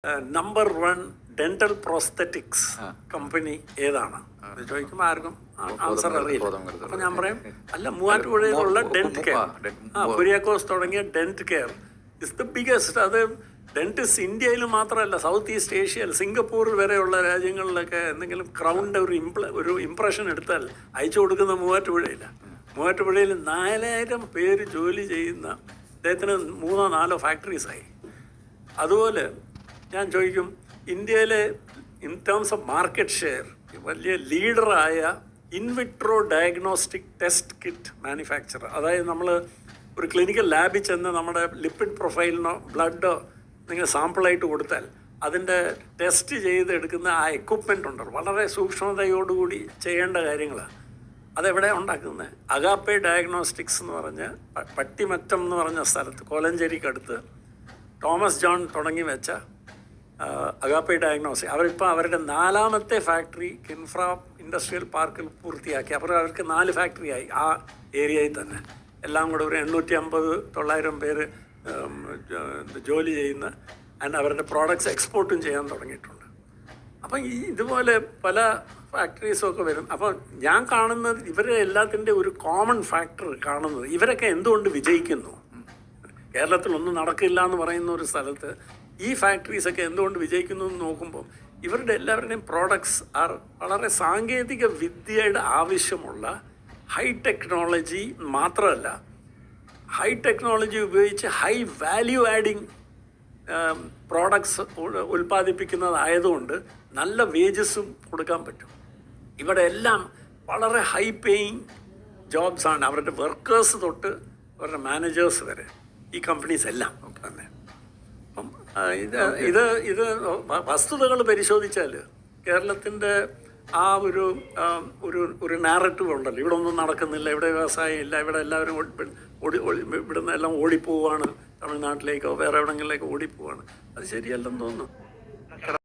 Number 1 dental prosthetics company ഏതാണ് ചോദിക്കുമ്പോൾ ആർക്കും ആൻസർ അറിയില്ല. അപ്പൊ ഞാൻ പറയും അല്ല, മൂവാറ്റുപുഴയിലുള്ള ഡെന്റ് കെയർ, കുര്യാക്കോസ് തുടങ്ങിയ dent care is the biggest. അത് ഡെന്റിസ്റ്റ് ഇന്ത്യയിൽ മാത്രമല്ല, സൗത്ത് ഈസ്റ്റ് ഏഷ്യയിൽ, സിംഗപ്പൂർ വരെയുള്ള രാജ്യങ്ങളിലൊക്കെ എന്തെങ്കിലും ക്രൗണിൻ്റെ ഒരു ഇംപ്രഷൻ എടുത്താൽ അയച്ചു കൊടുക്കുന്ന മൂവാറ്റുപുഴയില്ല. മൂവാറ്റുപുഴയിൽ 4000 പേര് ജോലി ചെയ്യുന്ന അദ്ദേഹത്തിന് 3-4 ഫാക്ടറീസായി. അതുപോലെ ഞാൻ ചോദിക്കും, ഇന്ത്യയിലെ in terms of market share വലിയ ലീഡറായ in vitro diagnostic test kit manufacture, അതായത് നമ്മൾ ഒരു ക്ലിനിക്കൽ ലാബിൽ ചെന്ന് നമ്മുടെ ലിപ്പിഡ് പ്രൊഫൈലിനോ ബ്ലഡോ നിങ്ങൾ സാമ്പിളായിട്ട് കൊടുത്താൽ അതിൻ്റെ ടെസ്റ്റ് ചെയ്തെടുക്കുന്ന ആ എക്വിപ്മെൻ്റ് ഉണ്ടല്ലോ, വളരെ സൂക്ഷ്മതയോടുകൂടി ചെയ്യേണ്ട കാര്യങ്ങളാണ്. അതെവിടെ ഉണ്ടാക്കുന്നത്? അഗാപ്പെ ഡയഗ്നോസ്റ്റിക്സ് എന്ന് പറഞ്ഞ് പട്ടിമറ്റം എന്ന് പറഞ്ഞ സ്ഥലത്ത്, കോലഞ്ചേരിക്കടുത്ത് തോമസ് ജോൺ തുടങ്ങി വെച്ച അഗാപ്പെ ഡയഗ്നോസ്റ്റിക്, അവരിപ്പോൾ അവരുടെ 4ാമത്തെ ഫാക്ടറി കിൻഫ്ര ഇൻഡസ്ട്രിയൽ പാർക്കിൽ പൂർത്തിയാക്കി. അപ്പോൾ അവർക്ക് 4 ഫാക്ടറിയായി ആ ഏരിയയിൽ തന്നെ. എല്ലാം കൂടെ ഒരു 850-900 പേര് ജോലി ചെയ്യുന്ന, ആൻഡ് അവരുടെ പ്രോഡക്ട്സ് എക്സ്പോർട്ടും ചെയ്യാൻ തുടങ്ങിയിട്ടുണ്ട്. അപ്പം ഇതുപോലെ പല ഫാക്ടറീസൊക്കെ വരും. അപ്പോൾ ഞാൻ കാണുന്നത് ഇവരെ എല്ലാത്തിൻ്റെ ഒരു കോമൺ ഫാക്ടർ കാണുന്നത്, ഇവരൊക്കെ എന്തുകൊണ്ട് വിജയിക്കുന്നു. കേരളത്തിലൊന്നും നടക്കില്ല എന്ന് പറയുന്ന ഒരു സ്ഥലത്ത് ഈ ഫാക്ടറീസൊക്കെ എന്തുകൊണ്ട് വിജയിക്കുന്നു എന്ന് നോക്കുമ്പോൾ ഇവരുടെ എല്ലാവരുടെയും പ്രോഡക്ട്സ് ആർ വളരെ സാങ്കേതിക വിദ്യയുടെ ആവശ്യമുള്ള ഹൈ ടെക്നോളജി മാത്രമല്ല, ഹൈ ടെക്നോളജി ഉപയോഗിച്ച് ഹൈ വാല്യൂ ആഡിങ് പ്രോഡക്ട്സ് ഉൽപ്പാദിപ്പിക്കുന്നതായതുകൊണ്ട് നല്ല വേജസും കൊടുക്കാൻ പറ്റും. ഇവിടെ എല്ലാം വളരെ ഹൈ പേയിങ് ജോബ്സാണ്, അവരുടെ വർക്കേഴ്സ് തൊട്ട് അവരുടെ മാനേജേഴ്സ് വരെ, ഈ കമ്പനീസ് എല്ലാം തന്നെ. അപ്പം ഇത് വസ്തുതകൾ പരിശോധിച്ചാൽ കേരളത്തിൻ്റെ ആ ഒരു നാരറ്റീവ് ഉണ്ടല്ലോ, ഇവിടെ ഒന്നും നടക്കുന്നില്ല, ഇവിടെ വ്യവസായം ഇല്ല, ഇവിടെ എല്ലാവരും ഇവിടുന്ന് എല്ലാം ഓടിപ്പോവാണ്, തമിഴ്നാട്ടിലേക്കോ വേറെ എവിടെങ്ങളിലേക്കോ ഓടിപ്പോവാണ്. അത് ശരിയല്ലെന്ന് തോന്നുന്നു.